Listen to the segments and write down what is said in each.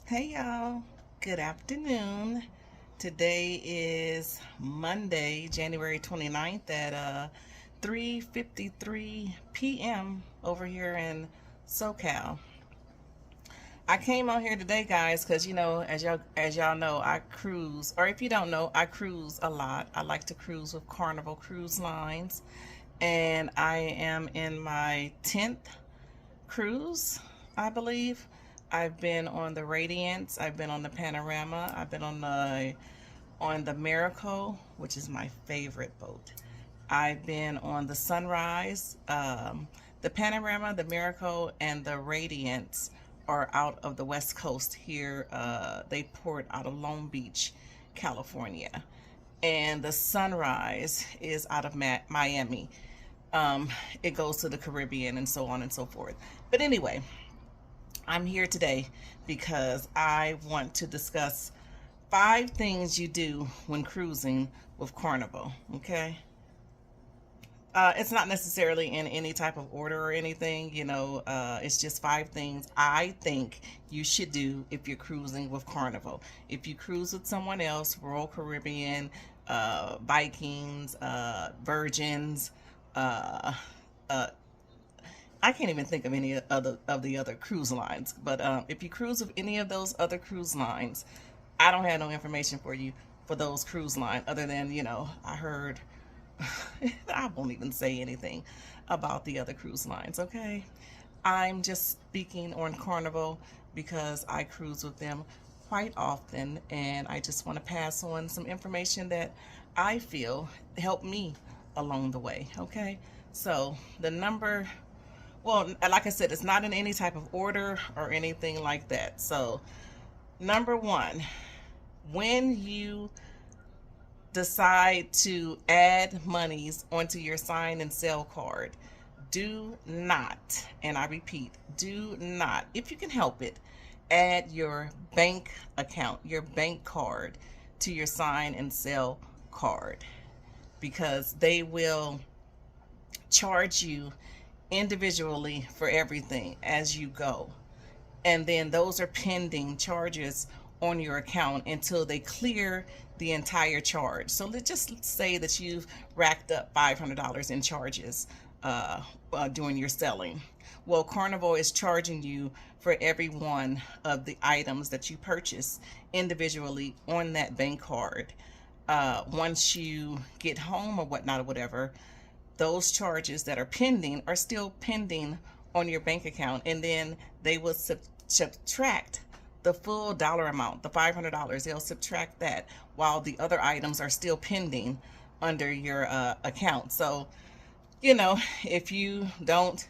Hey y'all, good afternoon. Today is Monday, January 29th at 3:53 p.m. over here in SoCal. I came on here today, guys, because as y'all know, I cruise, or if you don't know, I cruise a lot. I like to cruise with Carnival Cruise Lines, and I am in my 10th cruise, I believe. I've been on the Radiance, I've been on the Panorama, I've been on the Miracle, which is my favorite boat. I've been on the Sunrise, the Panorama, the Miracle, and the Radiance are out of the West Coast here. They port out of Long Beach, California, and the Sunrise is out of Miami. It goes to the Caribbean and so on and so forth. But anyway, I'm here today because I want to discuss 5 things you do when cruising with Carnival. Okay. It's not necessarily in any type of order or anything, it's just 5 things I think you should do if you're cruising with Carnival. If you cruise with someone else, Royal Caribbean, Vikings, Virgins, uh, uh, I can't even think of any other of the other cruise lines. But if you cruise with any of those other cruise lines, I don't have no information for you for those cruise line other than I heard. I won't even say anything about the other cruise lines. Okay, I'm just speaking on Carnival because I cruise with them quite often, and I just want to pass on some information that I feel helped me along the way. Okay, so the number, well, like I said, it's not in any type of order or anything like that. So, number one, when you decide to add monies onto your sign and sell card, do not, and I repeat, do not, if you can help it, add your bank account, your bank card to your sign and sell card, because they will charge you individually for everything as you go. And then those are pending charges on your account until they clear the entire charge. So let's just say that you've racked up $500 in charges during your selling. Well, Carnival is charging you for every one of the items that you purchase individually on that bank card. Once you get home or whatnot or whatever, those charges that are pending are still pending on your bank account, and then they will subtract the full dollar amount, the $500. They'll subtract that while the other items are still pending under your account. So, if you don't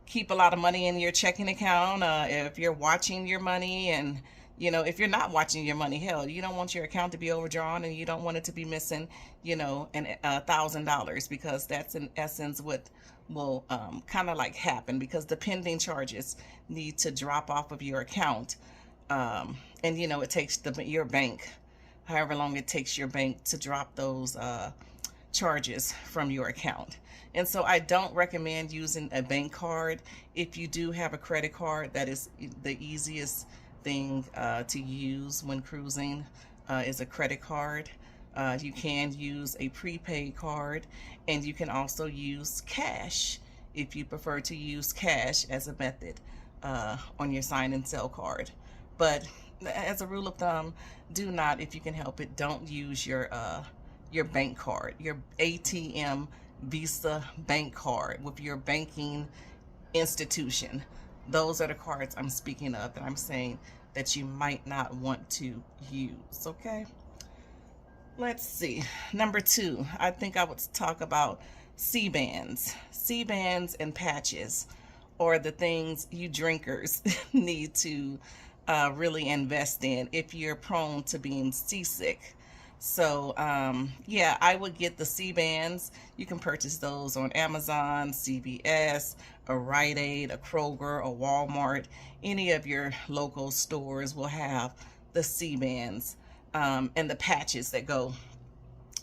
keep a lot of money in your checking account, if you're watching your money, and if you're not watching your money, hell, you don't want your account to be overdrawn, and you don't want it to be missing $1,000, because that's in essence what will kind of like happen, because the pending charges need to drop off of your account. And it takes your bank however long it takes your bank to drop those charges from your account. And so I don't recommend using a bank card. If you do have a credit card, that is the easiest thing to use when cruising, is a credit card. You can use a prepaid card, and you can also use cash if you prefer to use cash as a method on your sign and sell card. But as a rule of thumb, do not, if you can help it, don't use your bank card, your ATM Visa bank card with your banking institution. Those are the cards I'm speaking of, that I'm saying that you might not want to use. Okay, let's see. Number two, I think I would talk about C-bands. C-bands and patches, or the things you drinkers need to really invest in if you're prone to being seasick. So, yeah, I would get the C-bands. You can purchase those on Amazon, CVS, a Rite Aid, a Kroger, a Walmart. Any of your local stores will have the C-bands, and the patches that go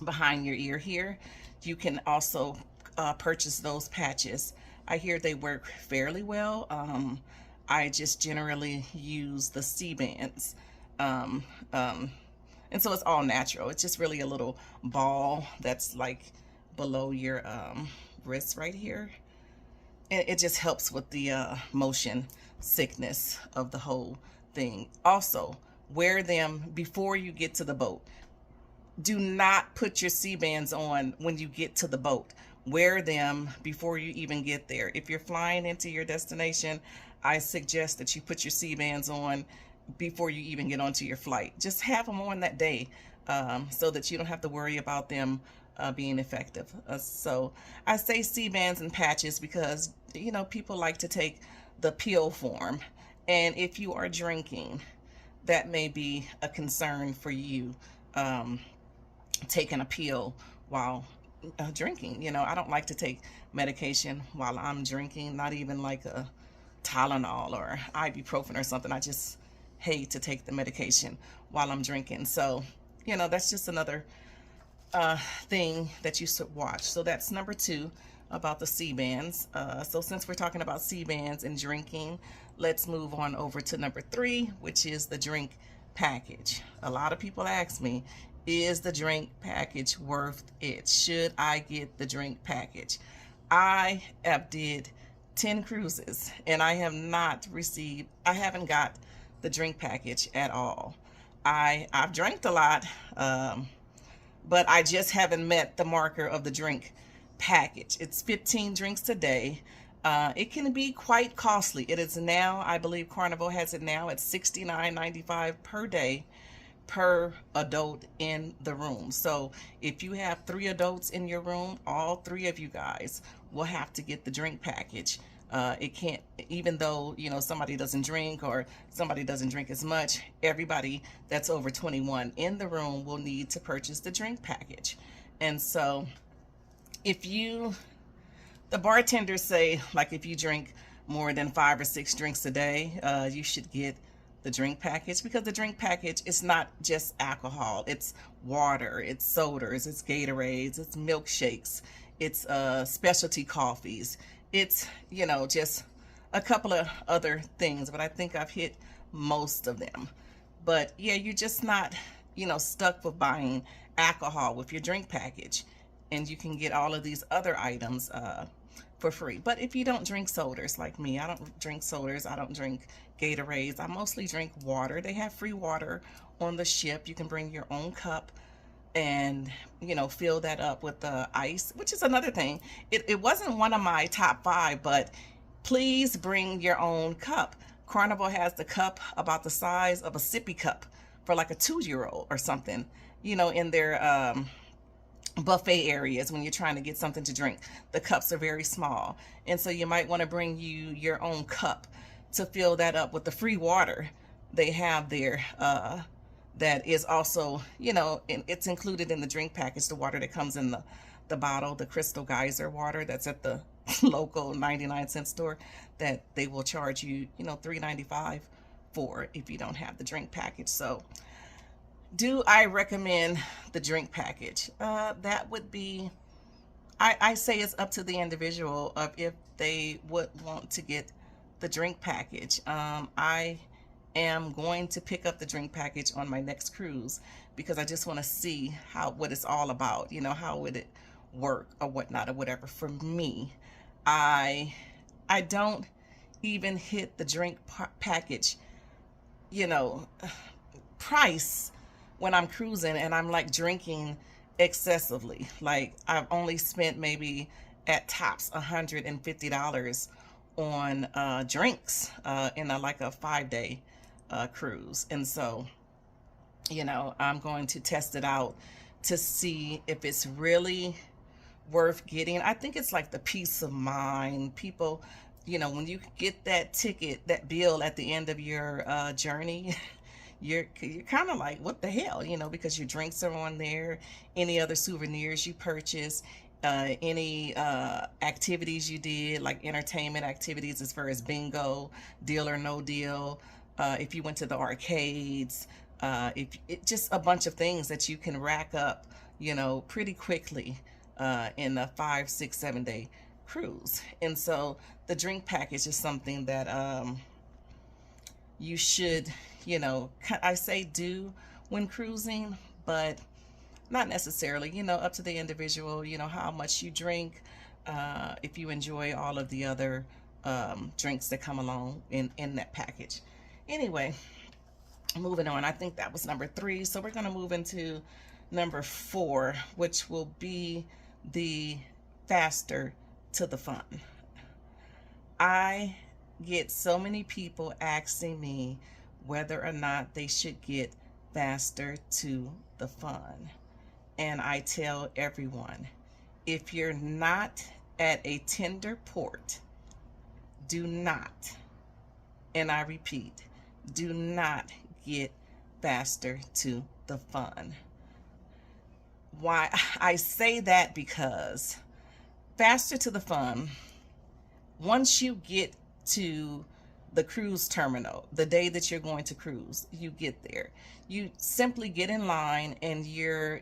behind your ear here. You can also purchase those patches. I hear they work fairly well. I just generally use the C bands. Um, um, and so it's all natural. It's just really a little ball that's like below your wrist right here. And it just helps with the motion sickness of the whole thing. Also, wear them before you get to the boat. Do not put your C-bands on when you get to the boat. Wear them before you even get there. If you're flying into your destination, I suggest that you put your C-bands on before you even get onto your flight. Just have them on that day, so that you don't have to worry about them being effective. So I say C-bands and patches because, you know, people like to take the pill form. And if you are drinking, that may be a concern for you. Taking a pill while drinking. You know, I don't like to take medication while I'm drinking, not even like a Tylenol or ibuprofen or something. I just hate to take the medication while I'm drinking. So, you know, that's just another thing that you should watch. So that's number 2 about the C-bands. So since we're talking about C-bands and drinking, let's move on over to number 3, which is the drink package. A lot of people ask me, is the drink package worth it? Should I get the drink package? I have did 10 cruises and I haven't got the drink package at all. I've drank a lot, but I just haven't met the marker of the drink package. It's 15 drinks a day. It can be quite costly. It is now, I believe Carnival has it now at $69.95 per day per adult in the room. So if you have 3 adults in your room, all 3 of you guys will have to get the drink package. It can't, even though, you know, somebody doesn't drink or somebody doesn't drink as much, everybody that's over 21 in the room will need to purchase the drink package. And so if you, the bartenders say, like, if you drink more than 5 or 6 drinks a day, you should get the drink package, because the drink package is not just alcohol. It's water, it's sodas, it's Gatorades, it's milkshakes, it's specialty coffees. It's, you know, just a couple of other things, but I think I've hit most of them. But yeah, you're just not, you know, stuck with buying alcohol with your drink package, and you can get all of these other items for free. But if you don't drink sodas like me, I don't drink sodas, I don't drink Gatorades, I mostly drink water. They have free water on the ship. You can bring your own cup and, you know, fill that up with the ice, which is another thing. It wasn't one of my top 5, but please bring your own cup. Carnival has the cup about the size of a sippy cup for like a 2-year-old or something, you know, in their buffet areas when you're trying to get something to drink. The cups are very small, and so you might want to bring your own cup to fill that up with the free water they have there, that is also, you know, it's included in the drink package, the water that comes in the bottle, the Crystal Geyser water that's at the local 99-cent store, that they will charge you, you know, $3.95 for if you don't have the drink package. So do I recommend the drink package? That would be, I say it's up to the individual of if they would want to get the drink package. I am going to pick up the drink package on my next cruise because I just want to see what it's all about. You know, how would it work or whatnot or whatever. For me, I don't even hit the drink package, you know, price when I'm cruising and I'm like drinking excessively. Like, I've only spent maybe at tops $150 on drinks in like a 5-day cruise. And so, you know, I'm going to test it out to see if it's really worth getting. I think it's like the peace of mind. People, you know, when you get that ticket, that bill at the end of your journey, you're kind of like, what the hell, you know, because your drinks are on there, any other souvenirs you purchase, any activities you did, like entertainment activities as far as bingo, deal or no deal, if you went to the arcades, just a bunch of things that you can rack up, you know, pretty quickly in a 5, 6, 7 day cruise. And so the drink package is something that you should, you know, I say do when cruising, but not necessarily, you know, up to the individual, you know, how much you drink, if you enjoy all of the other drinks that come along in that package. Anyway, moving on, I think that was number 3. So we're going to move into number 4, which will be the faster to the fun. I get so many people asking me whether or not they should get faster to the fun. And I tell everyone, if you're not at a tender port, do not, and I repeat, do not get faster to the fun. Why I say that, because faster to the fun, once you get to the cruise terminal, the day that you're going to cruise, you get there, you simply get in line, and your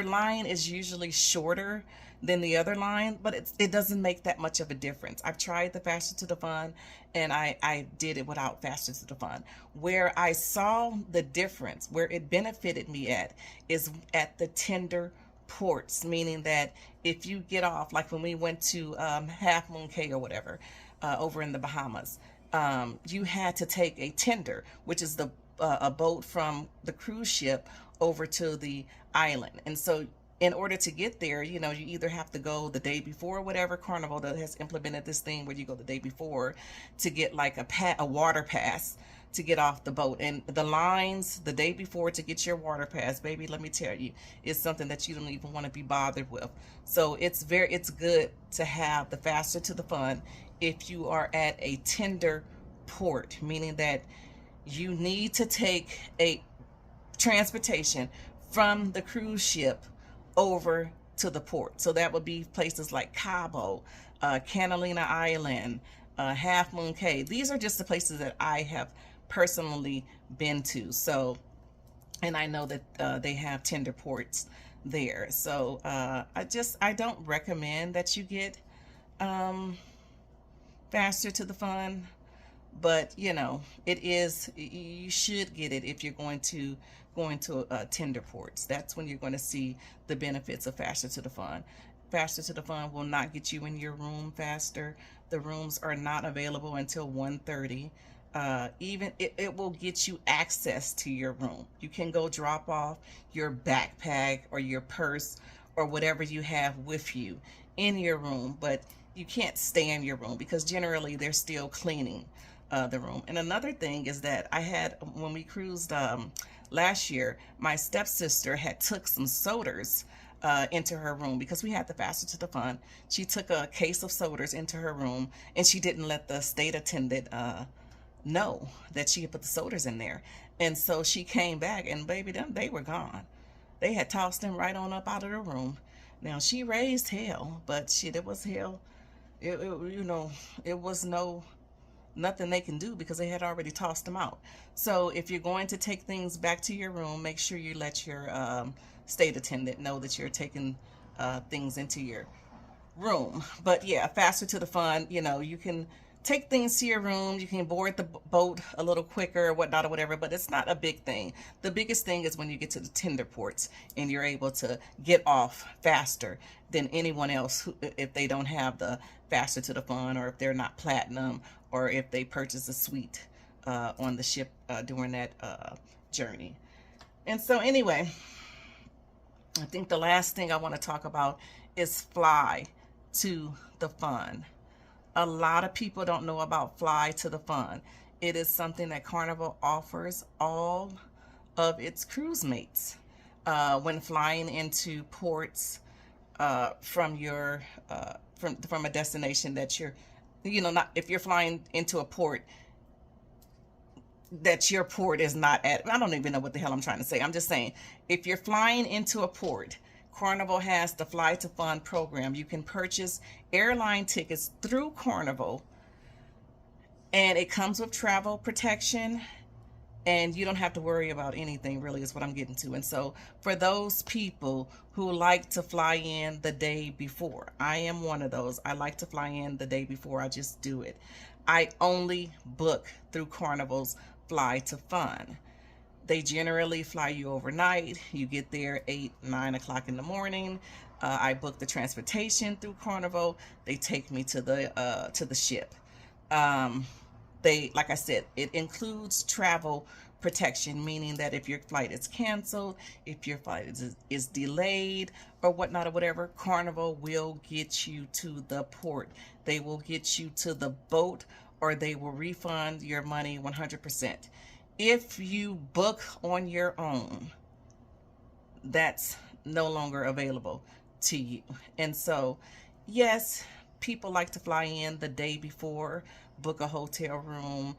line is usually shorter than the other line, but it doesn't make that much of a difference. I've tried the faster to the fun, and I did it without faster to the fun. Where I saw the difference, where it benefited me at, is at the tender ports, meaning that if you get off, like when we went to Half Moon Cay or whatever, over in the Bahamas, you had to take a tender, which is a boat from the cruise ship over to the island. And so in order to get there, you know, you either have to go the day before, whatever. Carnival that has implemented this thing where you go the day before to get like a water pass to get off the boat. And the lines the day before to get your water pass, baby, let me tell you, is something that you don't even want to be bothered with. So it's good to have the faster to the fun if you are at a tender port, meaning that you need to take a transportation from the cruise ship over to the port. So that would be places like Cabo, Catalina Island, Half Moon Cay. These are just the places that I have personally been to. So, and I know that they have tender ports there. So I don't recommend that you get faster to the fun, but you know, you should get it if you're going to tender ports. That's when you're going to see the benefits of faster to the fun. Faster to the fun will not get you in your room faster. The rooms are not available until 1:30. Even it will get you access to your room. You can go drop off your backpack or your purse or whatever you have with you in your room, but you can't stay in your room because generally they're still cleaning the room. And another thing is that when we cruised last year, my stepsister had took some sodas into her room because we had the faster to the fun. She took a case of sodas into her room, and she didn't let the state attendant know that she had put the sodas in there. And so she came back, and baby, they were gone. They had tossed them right on up out of the room. Now she raised hell, but it was hell. You know, it was nothing they can do because they had already tossed them out. So if you're going to take things back to your room, make sure you let your state attendant know that you're taking things into your room. But yeah, faster to the fun, you know, you can take things to your room, you can board the boat a little quicker or whatnot or whatever, but it's not a big thing. The biggest thing is when you get to the tender ports and you're able to get off faster than anyone else if they don't have the faster to the fun, or if they're not platinum, or if they purchase a suite on the ship during that journey. And so anyway, I think the last thing I want to talk about is fly to the fun. A lot of people don't know about fly to the fun. It is something that Carnival offers all of its cruise mates when flying into ports from a destination that you're, you know, not if you're flying into a port that your port is not at. I don't even know what the hell I'm trying to say. I'm just saying, if you're flying into a port, Carnival has the Fly to Fun program. You can purchase airline tickets through Carnival, and it comes with travel protection, and you don't have to worry about anything, really, is what I'm getting to. And so for those people who like to fly in the day before, I am one of those. I like to fly in the day before. I just do it. I only book through Carnival's Fly to Fun. They generally fly you overnight. You get there 8, 9 o'clock in the morning. I book the transportation through Carnival. They take me to the ship. Um, like I said, it includes travel protection, meaning that if your flight is canceled, if your flight is delayed or whatnot or whatever, Carnival will get you to the port. They will get you to the boat, or they will refund your money 100%. If you book on your own, that's no longer available to you. And so, yes, people like to fly in the day before, book a hotel room,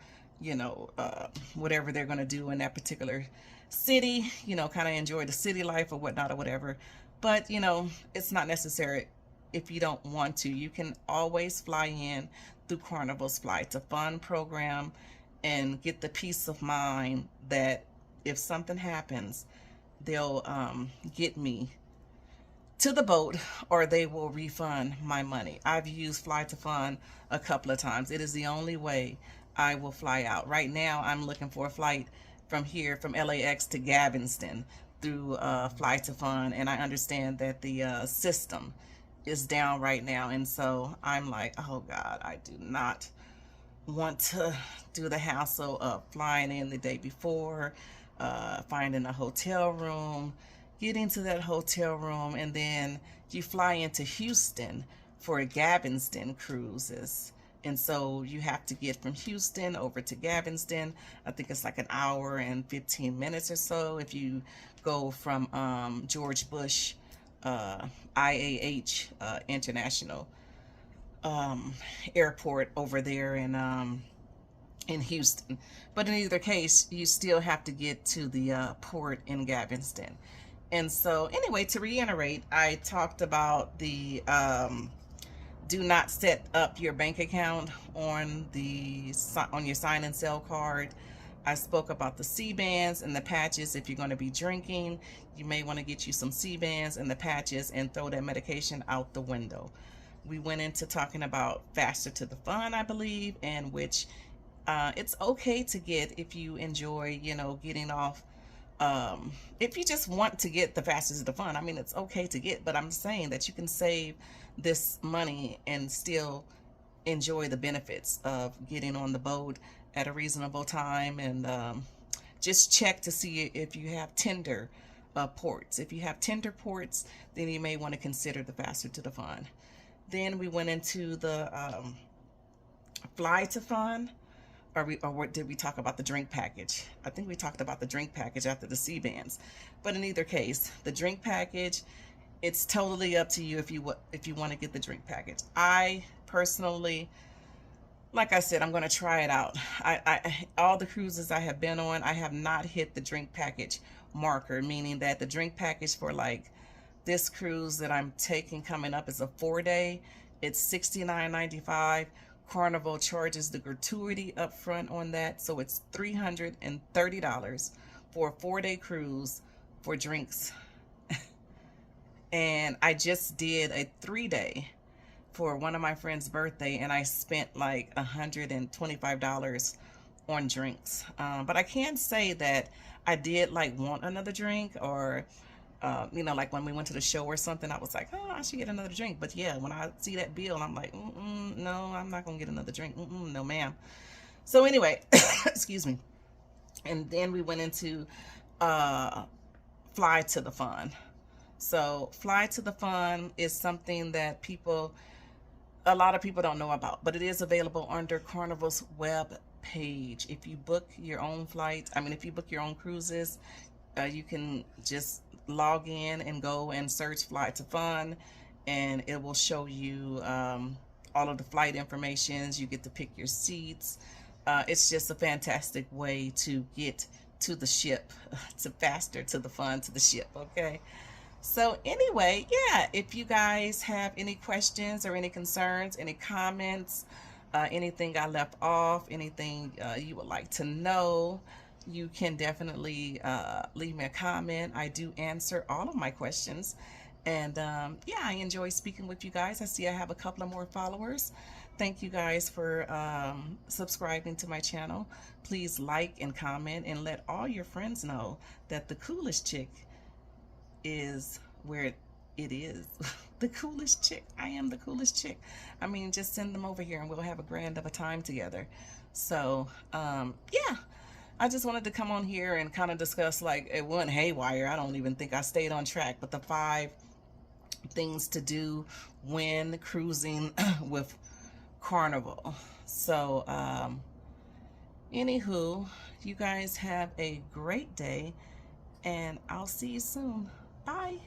whatever they're going to do in that particular city, kind of enjoy the city life or whatnot or whatever. But, it's not necessary if you don't want to. You can always fly in through Carnival's Fly to Fun program and get the peace of mind that if something happens, they'll get me to the boat, or they will refund my money. I've used Fly to Fun a couple of times. It is the only way I will fly out. Right now, I'm looking for a flight from here, from LAX to Galveston through Fly to Fun, and I understand that the system is down right now, and so I'm like, oh God, I do not want to do the hassle of flying in the day before, finding a hotel room, getting to that hotel room, and then you fly into Houston for a Galveston cruises. And so you have to get from Houston over to Galveston. I think it's like an hour and 15 minutes or so if you go from George Bush IAH International airport over there in Houston. But in either case, you still have to get to the port in Galveston. And so anyway, to reiterate, I talked about the do not set up your bank account on your sign and sell card. I spoke about the C-bands and the patches. If you're going to be drinking, you may want to get you some C-bands and the patches and throw that medication out the window. We went into talking about Faster to the Fun, I believe, and which it's okay to get if you enjoy, getting off. If you just want to get the Faster to the Fun, I mean, it's okay to get, but I'm saying that you can save this money and still enjoy the benefits of getting on the boat at a reasonable time, and just check to see if you have tender ports. If you have tender ports, then you may want to consider the Faster to the Fun. Then we went into the Fly to Fun, or what did we talk about? The drink package. I think we talked about the drink package after the C-bands. But in either case, the drink package, it's totally up to you if you want to get the drink package. I personally, like I said, I'm going to try it out. I all the cruises I have been on, I have not hit the drink package marker, meaning that the drink package for like this cruise that I'm taking coming up is a 4-day. It's $69.95. Carnival charges the gratuity up front on that, so it's $330 for a 4-day cruise for drinks. And I just did a 3-day for one of my friend's birthday, and I spent like $125 on drinks. But I can say that I did like want another drink, or like when we went to the show or something, I was like, oh, I should get another drink. But yeah, when I see that bill, I'm like, no, I'm not gonna get another drink. No, ma'am. So anyway, excuse me. And then we went into Fly to the Fun. So Fly to the Fun is something that a lot of people don't know about, but it is available under Carnival's web page. If you book your own flights, if you book your own cruises, you can just log in and go and search Fly to Fun, and it will show you all of the flight information. You get to pick your seats. It's just a fantastic way to get to the ship, to Faster to the Fun, to the ship, okay? So anyway, yeah, if you guys have any questions or any concerns, any comments, anything I left off, anything you would like to know, you can definitely leave me a comment. I do answer all of my questions. And yeah, I enjoy speaking with you guys. I see I have a couple of more followers. Thank you guys for subscribing to my channel. Please like and comment and let all your friends know that the coolest chick is where it is. The coolest chick. I am the coolest chick. I mean, just send them over here and we'll have a grand of a time together. So, yeah. I just wanted to come on here and kind of discuss, like, it wasn't haywire. I don't even think I stayed on track, but the 5 things to do when cruising with Carnival. So, anywho, you guys have a great day, and I'll see you soon. Bye.